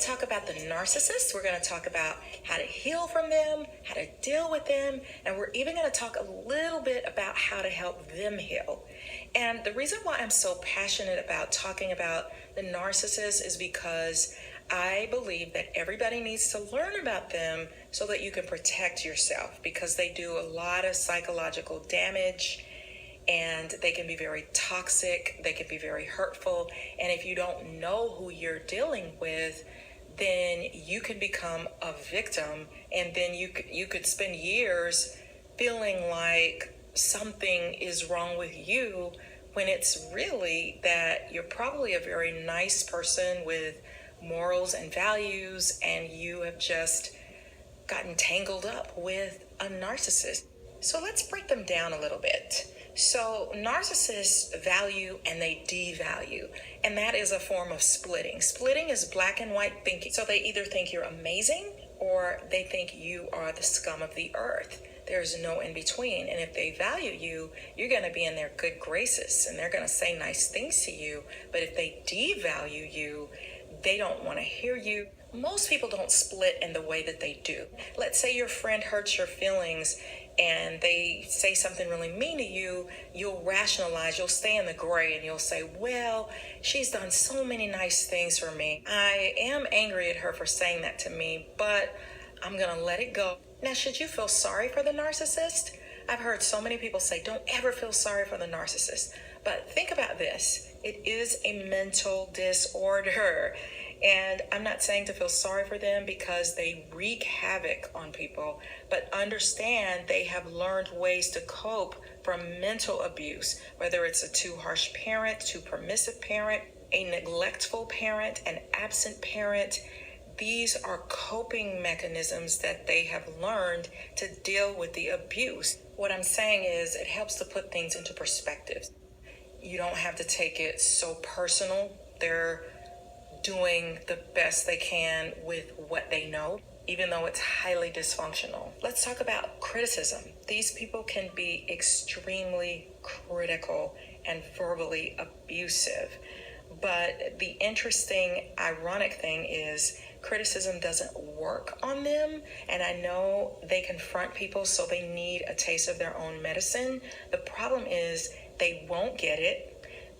to talk about the narcissists. We're going to talk about how to heal from them, how to deal with them, and we're even going to talk a little bit about how to help them heal. And the reason why I'm so passionate about talking about the narcissist is because I believe that everybody needs to learn about them so that you can protect yourself, because they do a lot of psychological damage and they can be very toxic, they can be very hurtful. And if you don't know who you're dealing with, then you can become a victim, and then you could spend years feeling like something is wrong with you when it's really that you're probably a very nice person with morals and values, and you have just gotten tangled up with a narcissist. So let's break them down a little bit. So narcissists value and they devalue, and that is a form of splitting. Splitting is black and white thinking. So they either think you're amazing or they think you are the scum of the earth. There's no in between. And if they value you, you're going to be in their good graces and they're going to say nice things to you. But if they devalue you, they don't want to hear you. Most people don't split in the way that they do. Let's say your friend hurts your feelings and they say something really mean to you. You'll rationalize, you'll stay in the gray, and you'll say, well, she's done so many nice things for me. I am angry at her for saying that to me, but I'm going to let it go. Now, should you feel sorry for the narcissist? I've heard so many people say, don't ever feel sorry for the narcissist. But think about this. It is a mental disorder. And I'm not saying to feel sorry for them because they wreak havoc on people, but understand they have learned ways to cope from mental abuse, whether it's a too harsh parent, too permissive parent, a neglectful parent, an absent parent. These are coping mechanisms that they have learned to deal with the abuse. What I'm saying is it helps to put things into perspective. You don't have to take it so personal. They're doing the best they can with what they know, even though it's highly dysfunctional. Let's talk about criticism. These people can be extremely critical and verbally abusive. But the interesting, ironic thing is criticism doesn't work on them. And I know they confront people, so they need a taste of their own medicine. The problem is they won't get it.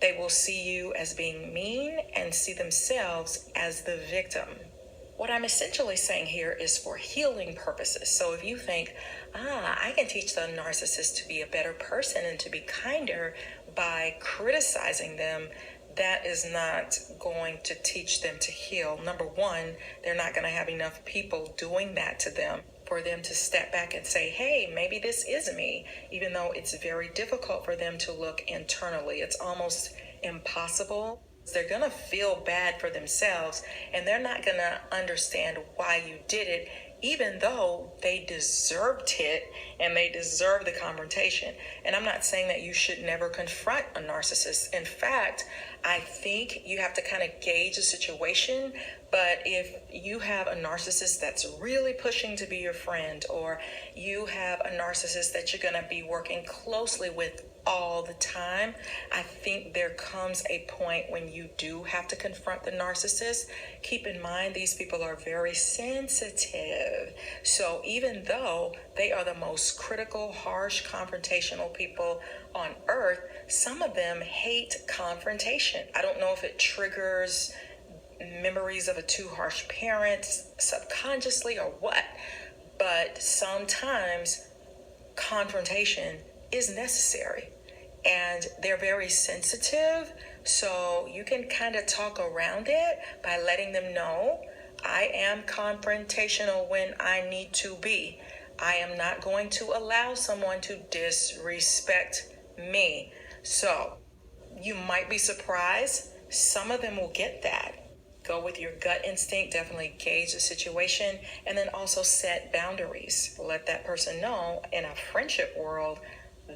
They will see you as being mean and see themselves as the victim. What I'm essentially saying here is for healing purposes. So if you think, I can teach the narcissist to be a better person and to be kinder by criticizing them, that is not going to teach them to heal. Number one, they're not going to have enough people doing that to them for them to step back and say, hey, maybe this is me, even though it's very difficult for them to look internally. It's almost impossible. They're going to feel bad for themselves, and they're not going to understand why you did it, even though they deserved it and they deserve the confrontation. And I'm not saying that you should never confront a narcissist. In fact, I think you have to kind of gauge the situation. But if you have a narcissist that's really pushing to be your friend, or you have a narcissist that you're going to be working closely with all the time, I think there comes a point when you do have to confront the narcissist. Keep in mind, these people are very sensitive. So even though they are the most critical, harsh, confrontational people on earth, some of them hate confrontation. I don't know if it triggers memories of a too harsh parent subconsciously or what, but sometimes confrontation is necessary, and they're very sensitive. So you can kind of talk around it by letting them know, I am confrontational when I need to be. I am not going to allow someone to disrespect me. So you might be surprised. Some of them will get that. Go with your gut instinct, definitely gauge the situation, and then also set boundaries. Let that person know in a friendship world,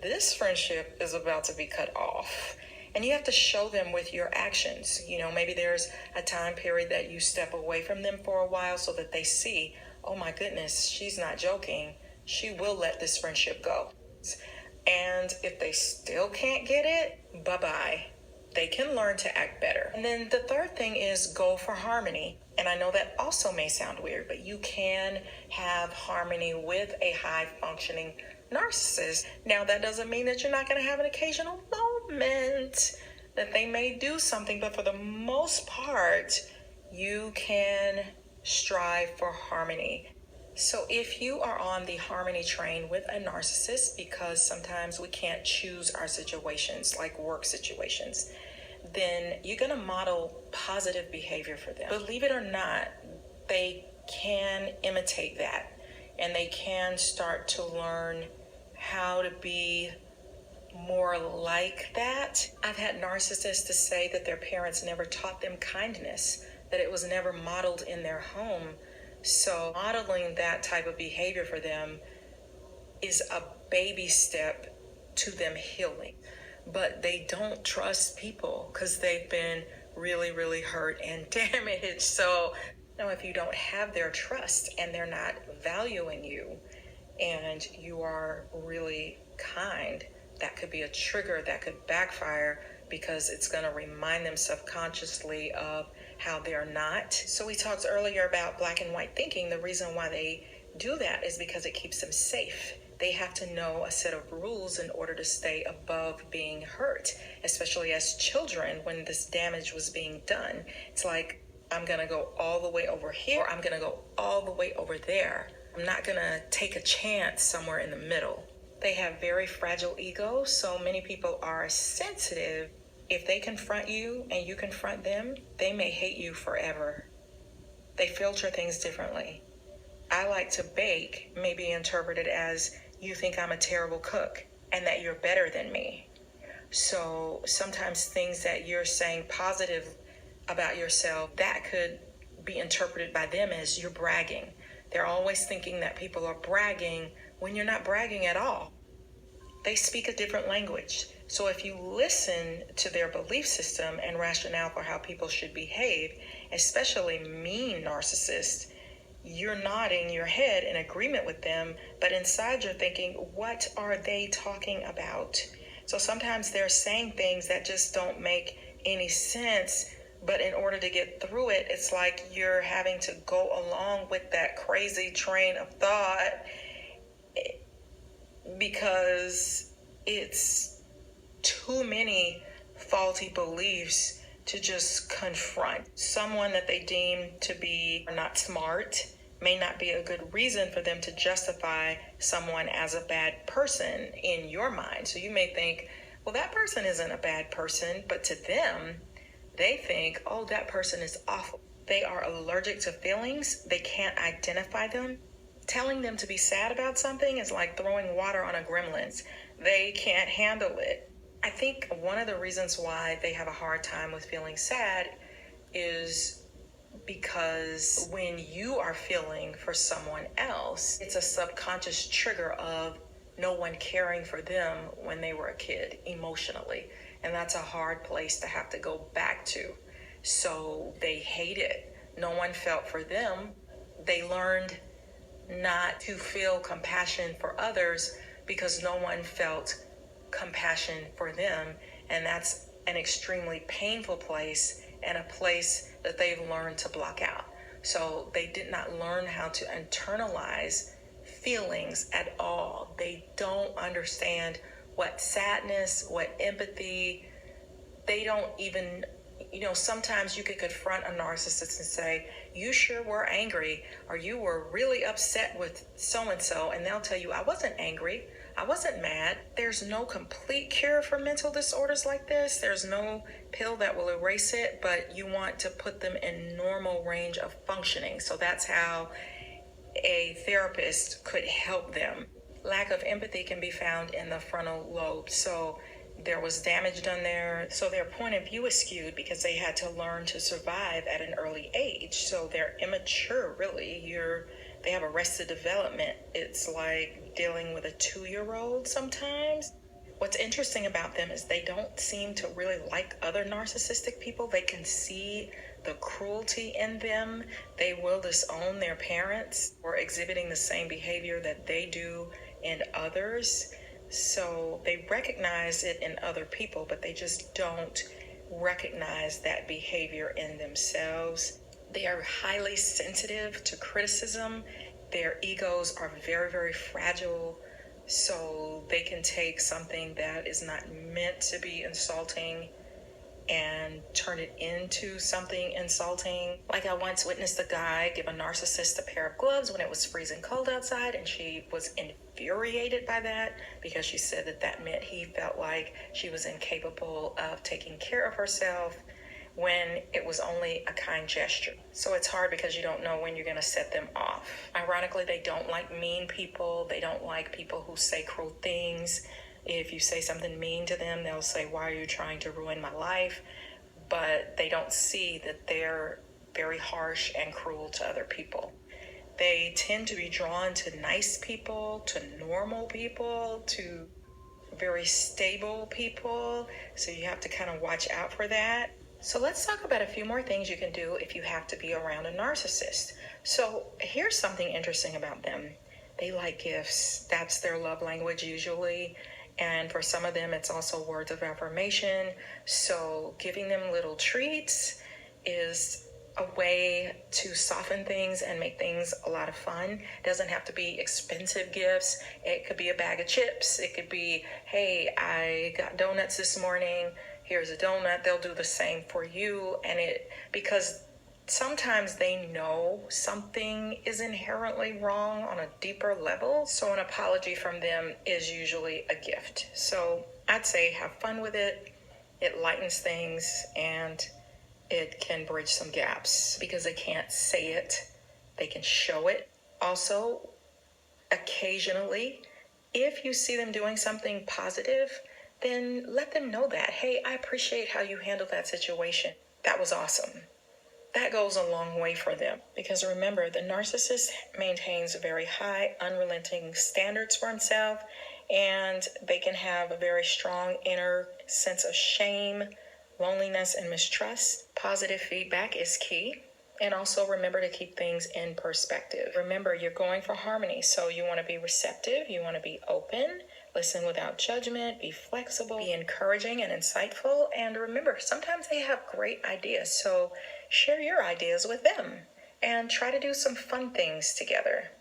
this friendship is about to be cut off. And you have to show them with your actions. You know, maybe there's a time period that you step away from them for a while so that they see, oh my goodness, she's not joking. She will let this friendship go. And if they still can't get it, bye-bye. they can learn to act better. And then the third thing is go for harmony. And I know that also may sound weird, but you can have harmony with a high functioning narcissist. Now, that doesn't mean that you're not going to have an occasional moment that they may do something, but for the most part, you can strive for harmony. So if you are on the harmony train with a narcissist, because sometimes we can't choose our situations, like work situations, then you're going to model positive behavior for them. Believe it or not, they can imitate that, and they can start to learn how to be more like that. I've had narcissists to say that their parents never taught them kindness, that it was never modeled in their home. So modeling that type of behavior for them is a baby step to them healing. But they don't trust people because they've been really, really hurt and damaged. So, if you don't have their trust and they're not valuing you and you are really kind, that could be a trigger that could backfire because it's going to remind them subconsciously of how they're not. So we talked earlier about black and white thinking. The reason why they do that is because it keeps them safe. They have to know a set of rules in order to stay above being hurt, especially as children when this damage was being done. It's like, I'm going to go all the way over here, or I'm going to go all the way over there. I'm not going to take a chance somewhere in the middle. They have very fragile egos, so many people are sensitive. If they confront you and you confront them, they may hate you forever. They filter things differently. I like to bake may be interpreted as you think I'm a terrible cook and that you're better than me. So sometimes things that you're saying positive about yourself, that could be interpreted by them as you're bragging. They're always thinking that people are bragging when you're not bragging at all. They speak a different language. So if you listen to their belief system and rationale for how people should behave, especially mean narcissists, you're nodding your head in agreement with them, but inside you're thinking, what are they talking about? So sometimes they're saying things that just don't make any sense, but in order to get through it, it's like you're having to go along with that crazy train of thought because it's too many faulty beliefs to just confront. Someone that they deem to be not smart may not be a good reason for them to justify someone as a bad person in your mind. So you may think, well, that person isn't a bad person, but to them, they think, oh, that person is awful. They are allergic to feelings. They can't identify them. Telling them to be sad about something is like throwing water on a gremlins. They can't handle it. I think one of the reasons why they have a hard time with feeling sad is because when you are feeling for someone else, it's a subconscious trigger of no one caring for them when they were a kid emotionally. And that's a hard place to have to go back to. So they hate it. No one felt for them. They learned not to feel compassion for others because no one felt compassion for them. And that's an extremely painful place and a place that they've learned to block out. So they did not learn how to internalize feelings at all. They don't understand what sadness, what empathy, they don't even, sometimes you could confront a narcissist and say, you sure were angry, or you were really upset with so-and-so, and they'll tell you, I wasn't angry, I wasn't mad. There's no complete cure for mental disorders like this. There's no pill that will erase it, but you want to put them in normal range of functioning. So that's how a therapist could help them. Lack of empathy can be found in the frontal lobe. So there was damage done there. So their point of view is skewed because they had to learn to survive at an early age. So they're immature, really. They have arrested development. It's like dealing with a 2-year-old sometimes. What's interesting about them is they don't seem to really like other narcissistic people. They can see the cruelty in them. They will disown their parents for exhibiting the same behavior that they do in others. So they recognize it in other people, but they just don't recognize that behavior in themselves. They are highly sensitive to criticism. Their egos are very, very fragile. So they can take something that is not meant to be insulting and turn it into something insulting. Like, I once witnessed a guy give a narcissist a pair of gloves when it was freezing cold outside, and she was infuriated by that because she said that that meant he felt like she was incapable of taking care of herself, when it was only a kind gesture. So it's hard because you don't know when you're going to set them off. Ironically, they don't like mean people. They don't like people who say cruel things. If you say something mean to them, they'll say, "Why are you trying to ruin my life?" But they don't see that they're very harsh and cruel to other people. They tend to be drawn to nice people, to normal people, to very stable people. So you have to kind of watch out for that. So let's talk about a few more things you can do if you have to be around a narcissist. So here's something interesting about them. They like gifts. That's their love language usually. And for some of them, it's also words of affirmation. So giving them little treats is a way to soften things and make things a lot of fun. It doesn't have to be expensive gifts. It could be a bag of chips. It could be, "Hey, I got donuts this morning. Here's a donut." They'll do the same for you. Because sometimes they know something is inherently wrong on a deeper level. So an apology from them is usually a gift. So I'd say have fun with it. It lightens things, and it can bridge some gaps because they can't say it. They can show it. Also, occasionally, if you see them doing something positive, then let them know that. "Hey, I appreciate how you handled that situation. That was awesome." That goes a long way for them, because remember, the narcissist maintains very high, unrelenting standards for himself, and they can have a very strong inner sense of shame, loneliness, and mistrust. Positive feedback is key. And also remember to keep things in perspective. Remember, you're going for harmony, so you want to be receptive, you want to be open, listen without judgment, be flexible, be encouraging and insightful. And remember, sometimes they have great ideas, so share your ideas with them and try to do some fun things together.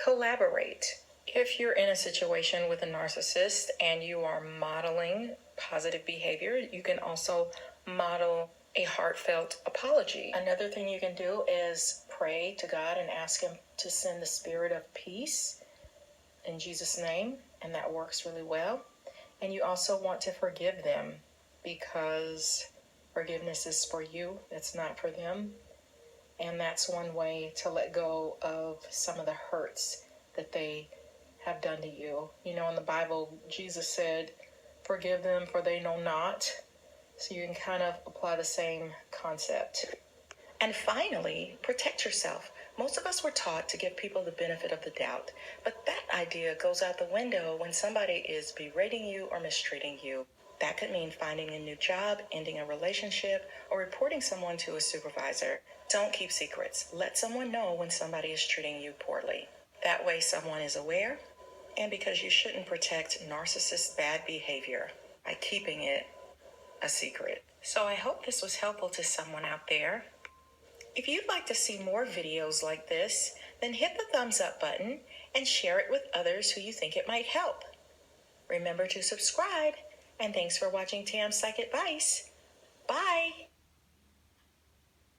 Collaborate. If you're in a situation with a narcissist and you are modeling positive behavior, you can also model a heartfelt apology. Another thing you can do is pray to God and ask Him to send the spirit of peace in Jesus' name, and that works really well. And you also want to forgive them, because forgiveness is for you, it's not for them. And that's one way to let go of some of the hurts that they have done to you. You know, in the Bible, Jesus said, "Forgive them, for they know not." So you can kind of apply the same concept. And finally, protect yourself. Most of us were taught to give people the benefit of the doubt, but that idea goes out the window when somebody is berating you or mistreating you. That could mean finding a new job, ending a relationship, or reporting someone to a supervisor. Don't keep secrets. Let someone know when somebody is treating you poorly. That way someone is aware, and because you shouldn't protect narcissist bad behavior by keeping it a secret. So I hope this was helpful to someone out there. If you'd like to see more videos like this, then hit the thumbs up button and share it with others who you think it might help. Remember to subscribe, and thanks for watching Tam's Psych Advice. Bye!